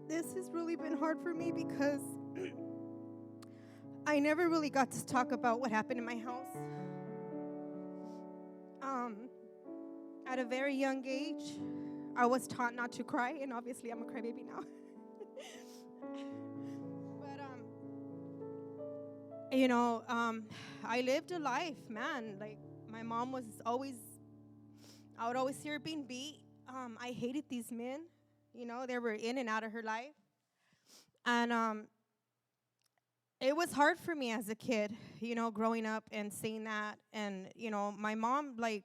This has really been hard for me because I never really got to talk about what happened in my house. Um, at a very young age, I was taught not to cry, and obviously I'm a crybaby now. but you know, I lived a life, man. Like my mom was always, I would always see her being beat. I hated these men. You know, they were in and out of her life, and it was hard for me as a kid, you know, growing up and seeing that. And, you know, my mom, like,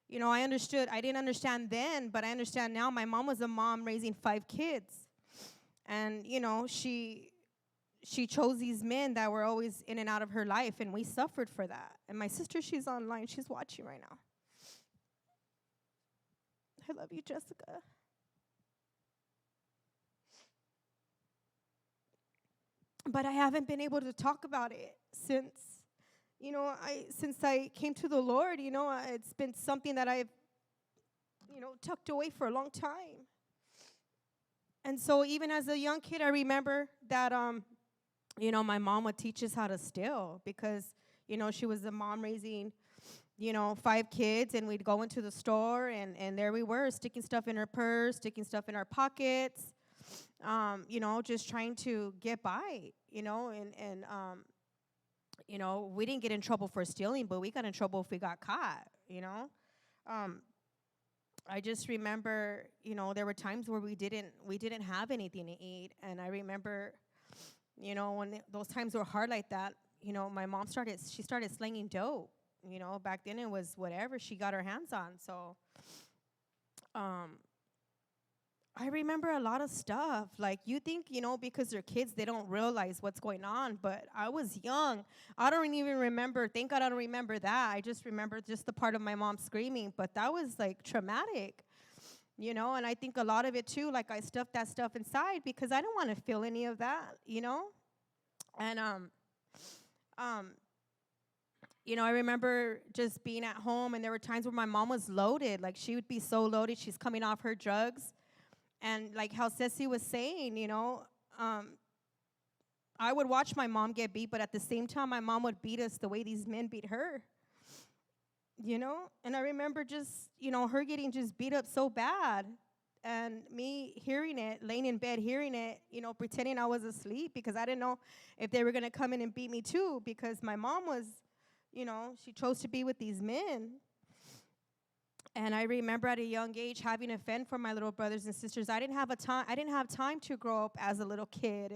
you know, I didn't understand then, but I understand now. My mom was a mom raising 5 kids. And, you know, she chose these men that were always in and out of her life, and we suffered for that. And my sister, she's online, she's watching right now. I love you, Jessica. But I haven't been able to talk about it since, you know, since I came to the Lord. You know, it's been something that I've, you know, tucked away for a long time. And so even as a young kid, I remember that, you know, my mom would teach us how to steal because, you know, she was a mom raising, you know, 5 kids, and we'd go into the store, and there we were, sticking stuff in her purse, sticking stuff in our pockets, you know, just trying to get by, you know, and you know, we didn't get in trouble for stealing, but we got in trouble if we got caught, you know. Um, I just remember, you know, there were times where we didn't have anything to eat, and I remember, you know, when those times were hard like that, you know, my mom started slinging dope. You know, back then it was whatever she got her hands on. So, um, I remember a lot of stuff. Like, you think, you know, because they're kids, they don't realize what's going on. But I was young. I don't even remember. Thank God I don't remember that. I just remember just the part of my mom screaming. But that was like traumatic, you know. And I think a lot of it too. Like, I stuffed that stuff inside because I don't want to feel any of that, you know. And um, you know, I remember just being at home, and there were times where my mom was loaded. Like, she would be so loaded, she's coming off her drugs. And like how Ceci was saying, you know, I would watch my mom get beat, but at the same time, my mom would beat us the way these men beat her, you know? And I remember just, you know, her getting just beat up so bad, and me hearing it, laying in bed hearing it, you know, pretending I was asleep because I didn't know if they were going to come in and beat me too, because my mom was, you know, she chose to be with these men. And I remember at a young age having to fend for my little brothers and sisters. I didn't have time to grow up as a little kid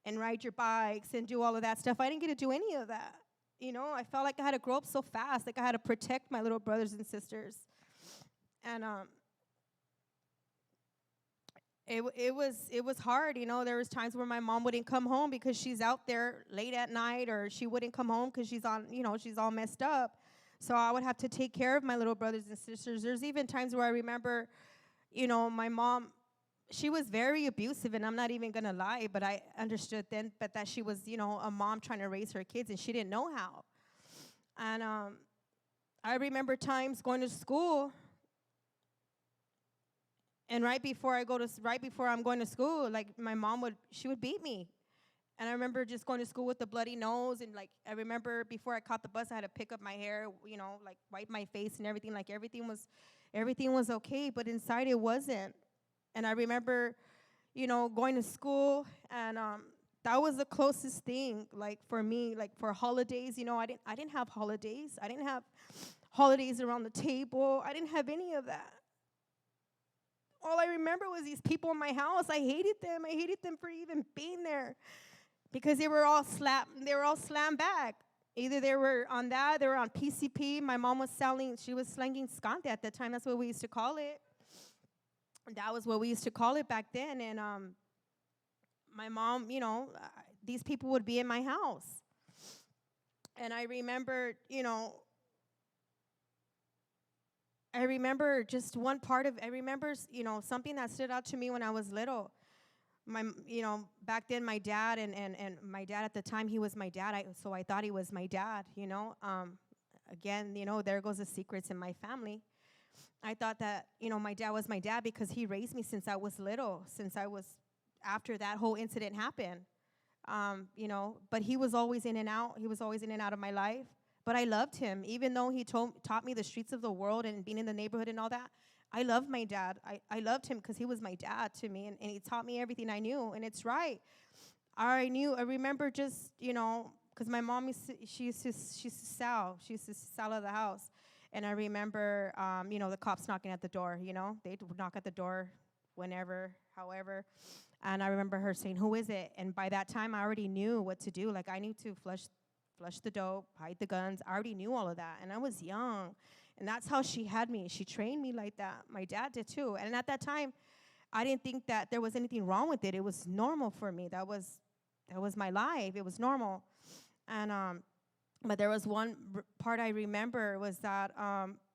and ride your bikes and do all of that stuff. I didn't get to do any of that. You know, I felt like I had to grow up so fast, like I had to protect my little brothers and sisters. And it was hard, you know. There was times where my mom wouldn't come home because she's out there late at night, or she wouldn't come home because she's on, you know, she's all messed up. So I would have to take care of my little brothers and sisters. There's even times where I remember, you know, my mom, she was very abusive, and I'm not even gonna lie, but I understood then, but that she was, you know, a mom trying to raise her kids, and she didn't know how. And I remember times going to school, and right before I'm going to school, like my mom she would beat me. And I remember just going to school with a bloody nose, and like I remember before I caught the bus, I had to pick up my hair, you know, like wipe my face and everything. Like everything was okay, but inside it wasn't. And I remember, you know, going to school, and that was the closest thing, like for me, like for holidays. You know, I didn't have holidays. I didn't have holidays around the table. I didn't have any of that. All I remember was these people in my house. I hated them. I hated them for even being there because they were all slammed back. Either they were on that, they were on PCP. My mom she was slanging skante at that time. That's what we used to call it. That was what we used to call it back then. And my mom, you know, these people would be in my house. And I remember just one part of, I remember, you know, something that stood out to me when I was little. You know, back then my dad, and my dad at the time, he was my dad, so I thought he was my dad, you know. Again, you know, there goes the secrets in my family. I thought that, you know, my dad was my dad because he raised me since I was little, since I was after that whole incident happened. You know, but he was always in and out. He was always in and out of my life. But I loved him, even though he taught me the streets of the world and being in the neighborhood and all that. I loved my dad. I loved him because he was my dad to me, and he taught me everything I knew, and it's right. I remember just, you know, because my mom, she used to sell. She used to sell at the house. And I remember, you know, the cops knocking at the door, you know. They'd knock at the door whenever, however. And I remember her saying, "Who is it?" And by that time, I already knew what to do. Like, I knew to flush the dope, hide the guns. I already knew all of that. And I was young. And that's how she had me. She trained me like that. My dad did too. And at that time, I didn't think that there was anything wrong with it. It was normal for me. That was my life. It was normal. And but there was one part I remember was that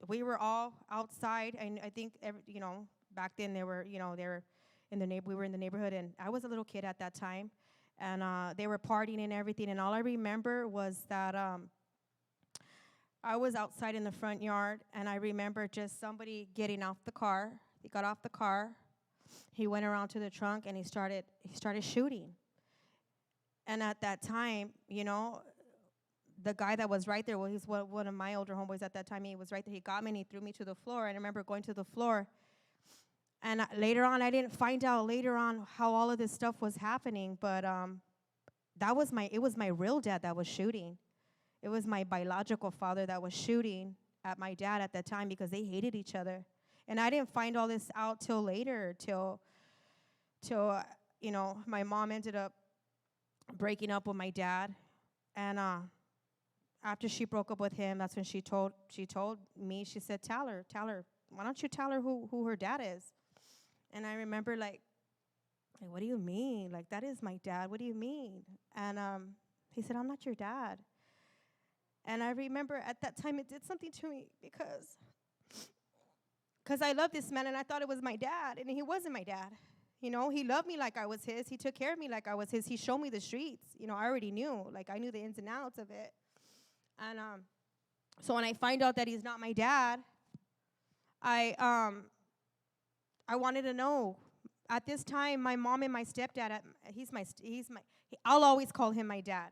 we were all outside, and I think you know, back then they were in the we were in the neighborhood, and I was a little kid at that time, and they were partying and everything, and all I remember was that I was outside in the front yard, and I remember just somebody getting off the car. He got off the car. He went around to the trunk, and he started shooting. And at that time, you know, the guy that was right there, well, he's one of my older homeboys at that time. He was right there. He got me and he threw me to the floor. And I remember going to the floor. And later on, I didn't find out later on how all of this stuff was happening. But it was my real dad that was shooting. It was my biological father that was shooting at my dad at that time because they hated each other. And I didn't find all this out till later, till you know, my mom ended up breaking up with my dad. And after she broke up with him, that's when she told me, she said, tell her, why don't you tell her who her dad is? And I remember like, what do you mean? Like, that is my dad. What do you mean? And he said, I'm not your dad. And I remember at that time it did something to me because I loved this man and I thought it was my dad, and he wasn't my dad. You know, he loved me like I was his. He took care of me like I was his. He showed me the streets. You know, I already knew. Like, I knew the ins and outs of it. And so when I find out that he's not my dad, I wanted to know. At this time, my mom and my stepdad, I'll always call him my dad.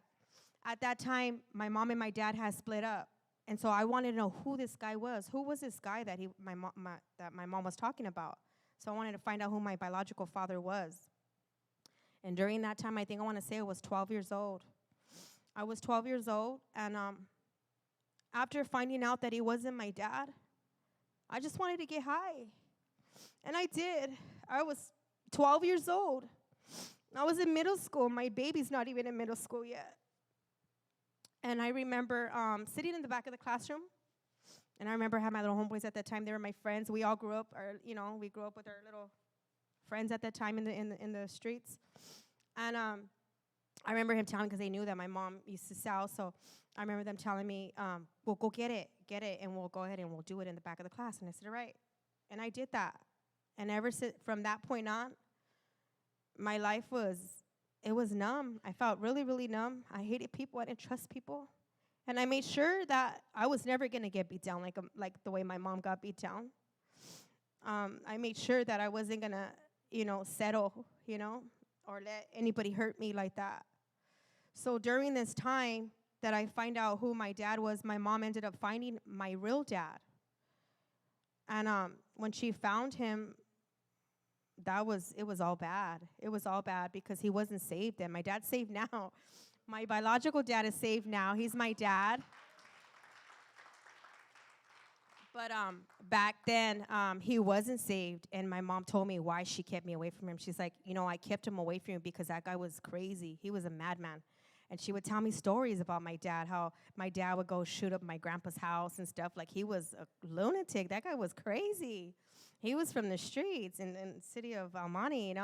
At that time, my mom and my dad had split up. And so I wanted to know who this guy was. Who was this guy that my mom was talking about? So I wanted to find out who my biological father was. And during that time, I think I want to say I was 12 years old. I was 12 years old, and after finding out that he wasn't my dad, I just wanted to get high. And I did. I was 12 years old. I was in middle school. My baby's not even in middle school yet. And I remember sitting in the back of the classroom. And I remember I had my little homeboys at that time. They were my friends. We all grew up, we grew up with our little friends at that time in the streets. And I remember him telling, because they knew that my mom used to sell. So I remember them telling me, "Well, go get it, and we'll go ahead and we'll do it in the back of the class." And I said, "All right." And I did that. And from that point on, my life was numb. I felt really, really numb. I hated people. I didn't trust people. And I made sure that I was never going to get beat down like the way my mom got beat down. I made sure that I wasn't going to, settle, or let anybody hurt me like that. So during this time that I find out who my dad was, my mom ended up finding my real dad. And when she found him, it was all bad. It was all bad because he wasn't saved then. My dad's saved now. My biological dad is saved now. He's my dad. But back then, he wasn't saved, and my mom told me why she kept me away from him. She's like, I kept him away from you because that guy was crazy. He was a madman. And she would tell me stories about my dad, how my dad would go shoot up my grandpa's house and stuff. Like, he was a lunatic. That guy was crazy. He was from the streets in the city of Almani,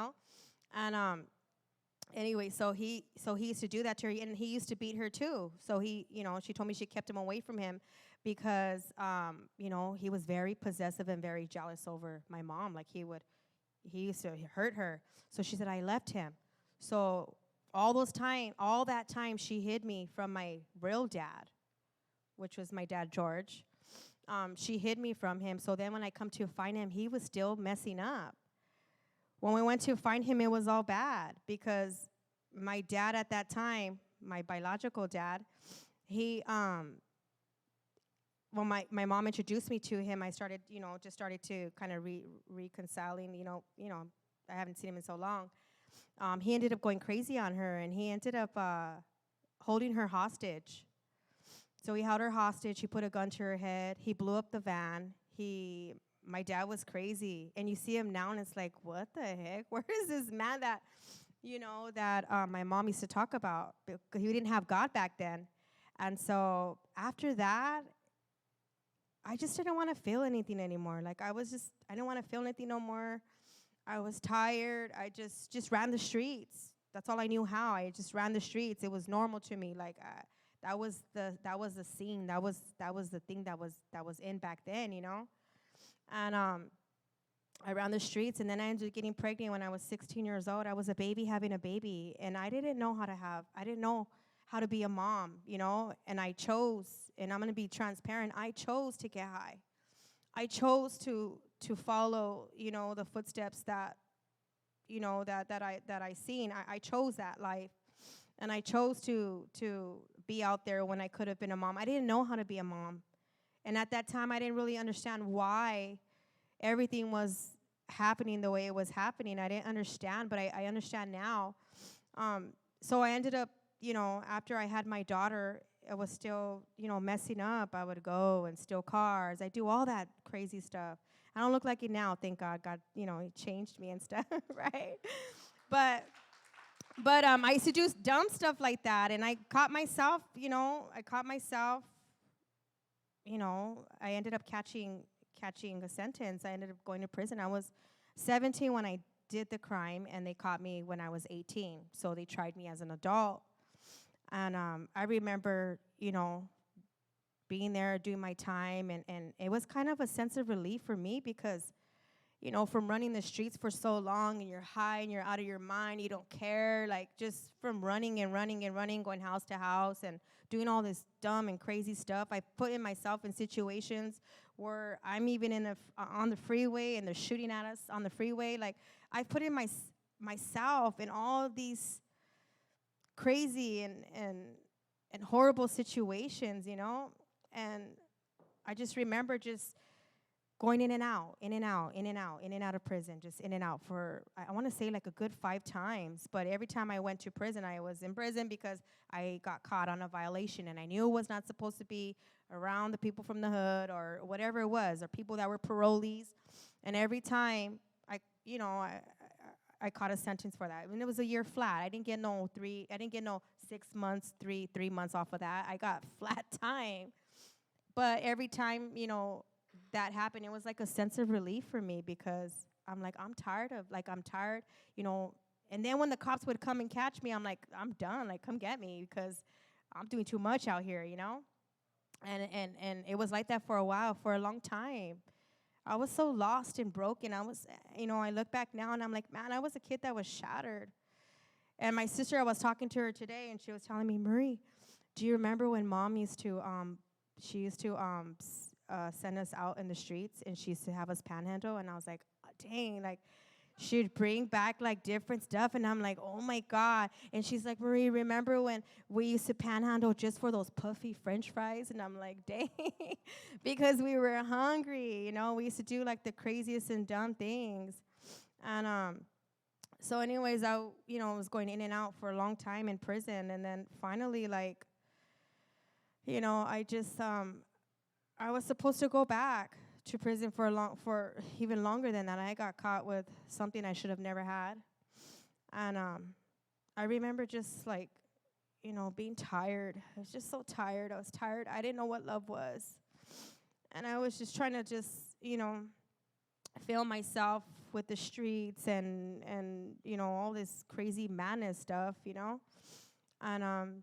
And anyway, so he used to do that to her, and he used to beat her too. So she told me she kept him away from him because, he was very possessive and very jealous over my mom. Like, he used to hurt her. So she said, I left him. So all that time, she hid me from my real dad, which was my dad, George. She hid me from him. So then when I come to find him, he was still messing up. When we went to find him, it was all bad because my dad at that time, my biological dad, he when my mom introduced me to him, I started, just started to kind of reconciling, I haven't seen him in so long. He ended up going crazy on her, and he ended up holding her hostage. So he held her hostage. He put a gun to her head. He blew up the van. My dad was crazy, and you see him now, and it's like, what the heck? Where is this man that, my mom used to talk about? Because he didn't have God back then, and so after that, I just didn't want to feel anything anymore. Like I didn't want to feel anything no more. I was tired. I just ran the streets. That's all I knew how. I just ran the streets. It was normal to me. Like that was the scene. That was the thing that was in back then, And I ran the streets, and then I ended up getting pregnant when I was 16 years old. I was a baby having a baby, and I didn't know how to be a mom, and I chose, and I'm going to be transparent, I chose to get high. I chose to follow, the footsteps that, that I seen. I chose that life, and I chose to be out there when I could have been a mom. I didn't know how to be a mom, and at that time, I didn't really understand why everything was happening the way it was happening. I didn't understand, but I understand now. So I ended up, after I had my daughter, I was still, messing up. I would go and steal cars. I do all that crazy stuff. I don't look like it now, thank God. God, He changed me and stuff, right? But I used to do dumb stuff like that, and I caught myself, I ended up catching a sentence. I ended up going to prison. I was 17 when I did the crime, and they caught me when I was 18. So they tried me as an adult. And I remember, being there, doing my time, and it was kind of a sense of relief for me because, from running the streets for so long, and you're high and you're out of your mind, you don't care, like just from running and running and running, going house to house and doing all this dumb and crazy stuff. I put in myself in situations where I'm even on the freeway and they're shooting at us on the freeway. Like I put in myself in all of these crazy and horrible situations, and I just remember just going in and out, in and out, in and out, in and out of prison, just in and out for, I want to say like a good 5 times. But every time I went to prison, I was in prison because I got caught on a violation, and I knew it was not supposed to be around the people from the hood or whatever it was, or people that were parolees. And every time I caught a sentence for that. I mean, it was a year flat. I didn't get no 6 months, 3 months off of that. I got flat time. But every time, that happened, it was like a sense of relief for me because I'm tired. And then when the cops would come and catch me, I'm like, I'm done. Like, come get me because I'm doing too much out here, And it was like that for a while, for a long time. I was so lost and broken. I look back now and I'm like, man, I was a kid that was shattered. And my sister, I was talking to her today, and she was telling me, Marie, do you remember when Mom used to, send us out in the streets, and she used to have us panhandle? And I was like, oh, dang, like, she'd bring back like different stuff, and I'm like, oh my God. And she's like, Marie, remember when we used to panhandle just for those puffy French fries? And I'm like, dang, because we were hungry, we used to do like the craziest and dumb things. And so anyways, I was going in and out for a long time in prison, and then finally, like, I just I was supposed to go back to prison for even longer than that. I got caught with something I should have never had. And I remember just like, being tired. I was just so tired. I was tired. I didn't know what love was. And I was just trying to fill myself with the streets and all this crazy madness stuff, And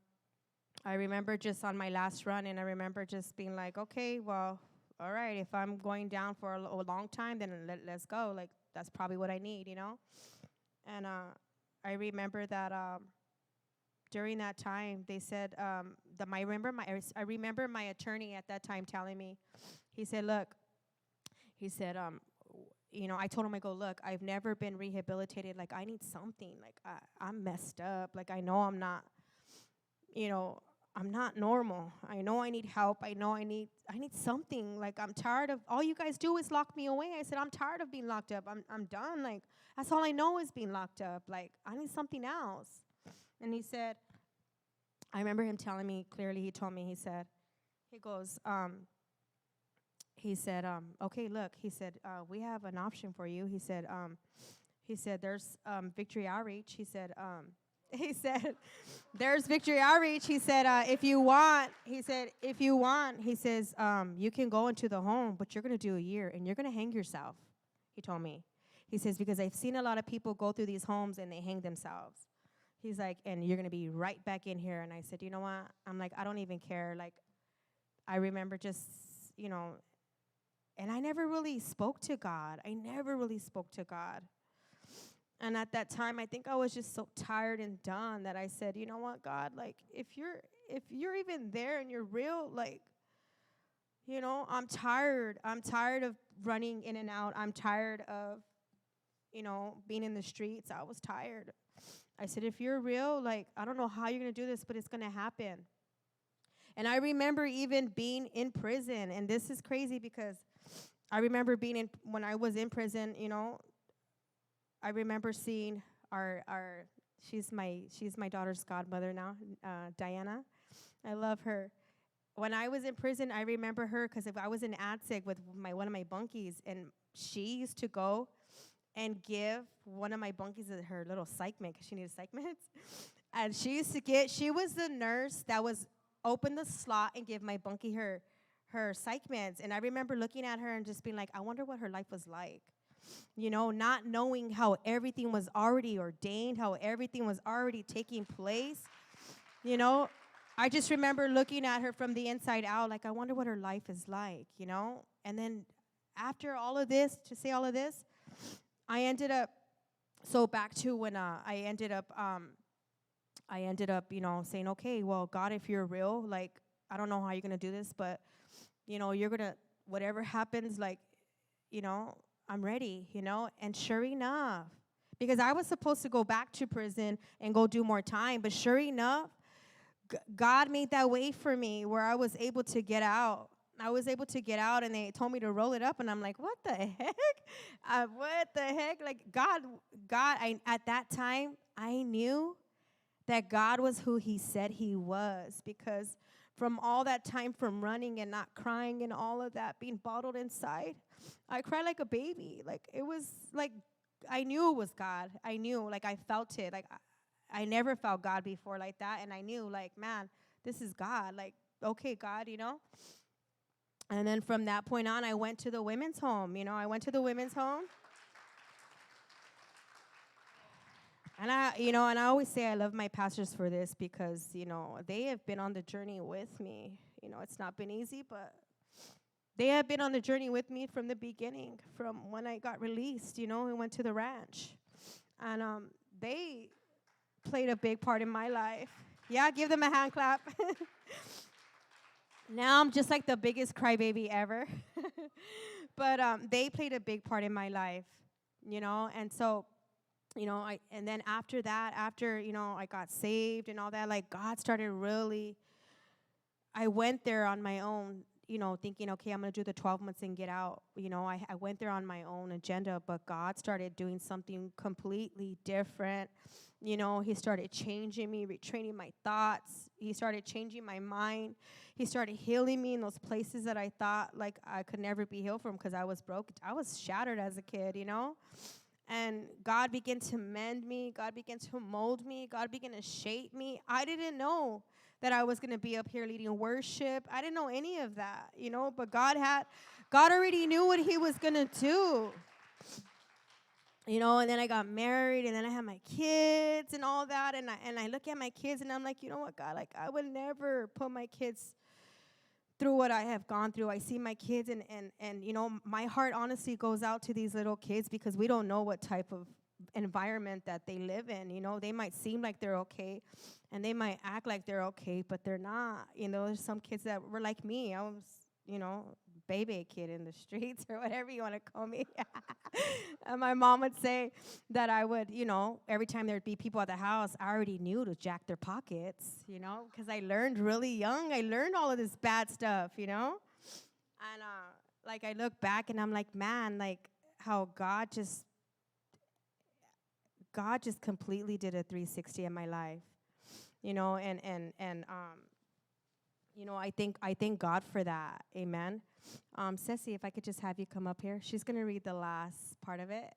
I remember just on my last run, and I remember just being like, okay, well, all right, if I'm going down for a long time, then let's go. Like, that's probably what I need, And I remember that during that time, they said I remember my attorney at that time telling me, he said, look, he said, I told him, I go, look, I've never been rehabilitated. Like, I need something. Like, I'm messed up. Like, I know I'm not, you know, I'm not normal. I know I need help. I need something. Like, I'm tired of, all you guys do is lock me away. I said, I'm tired of being locked up. I'm done. Like, that's all I know is being locked up. Like, I need something else. And he said, I remember him telling me clearly, he told me, he goes, okay, look, he said, we have an option for you. He said, there's Victory Outreach. He said, he said, there's Victory Outreach. He said, if you want, he says, you can go into the home, but you're going to do a year and you're going to hang yourself. He told me. He says, because I've seen a lot of people go through these homes and they hang themselves. He's like, and you're going to be right back in here. And I said, you know what? I'm like, I don't even care. Like, I remember just, and I never really spoke to God. And at that time, I think I was just so tired and done that I said, you know what, God, like, if you're even there and you're real, like, I'm tired. I'm tired of running in and out. I'm tired of, being in the streets. I was tired. I said, if you're real, like, I don't know how you're going to do this, but it's going to happen. And I remember even being in prison, and this is crazy because I remember when I was in prison, I remember seeing she's my daughter's godmother now, Diana. I love her. When I was in prison, I remember her because if I was in ADSEG with one of my bunkies, and she used to go and give one of my bunkies her little psych med because she needed psych meds. And she was the nurse that was open the slot and give my bunkie her psych meds. And I remember looking at her and just being like, I wonder what her life was like. Not knowing how everything was already ordained, how everything was already taking place. I just remember looking at her from the inside out, like, I wonder what her life is like, And then after all of this, to say all of this, I ended up, so back to when I ended up, saying, okay, well, God, if you're real, like, I don't know how you're going to do this, but, you're going to, whatever happens, like, I'm ready, And sure enough, because I was supposed to go back to prison and go do more time, but sure enough, God made that way for me where I was able to get out. And they told me to roll it up, and I'm like, what the heck? Like, God, at that time, I knew that God was who he said he was, because from all that time from running and not crying and all of that being bottled inside, I cried like a baby. Like, it was like, I knew it was God. I knew, like, I felt it. Like, I never felt God before like that, and I knew, like, man, this is God. Like, okay, God, And then from that point on, I went to the women's home. And I always say I love my pastors for this because, they have been on the journey with me. It's not been easy, but they have been on the journey with me from the beginning, from when I got released, and went to the ranch. And they played a big part in my life. Yeah, give them a hand clap. Now I'm just like the biggest crybaby ever. But they played a big part in my life, and so, and then after that, I got saved and all that, like, God started really, I went there on my own, thinking, okay, I'm going to do the 12 months and get out. I went there on my own agenda, but God started doing something completely different. He started changing me, retraining my thoughts. He started changing my mind. He started healing me in those places that I thought, like, I could never be healed from because I was broke. I was shattered as a kid, And God began to mend me. God began to mold me. God began to shape me. I didn't know that I was going to be up here leading worship. I didn't know any of that, But God already knew what he was going to do. And then I got married, and then I had my kids and all that, and I look at my kids, and I'm like, you know what, God, like, I would never put my kids through what I have gone through. I see my kids, and my heart honestly goes out to these little kids because we don't know what type of environment that they live in. They might seem like they're okay, and they might act like they're okay, but they're not. There's some kids that were like me. I was, baby kid in the streets or whatever you want to call me. And my mom would say that I would, every time there'd be people at the house, I already knew to jack their pockets, because I learned really young. I learned all of this bad stuff, And like I look back and I'm like, man, like how God just completely did a 360 in my life, I thank God for that. Amen. Ceci, if I could just have you come up here. She's going to read the last part of it,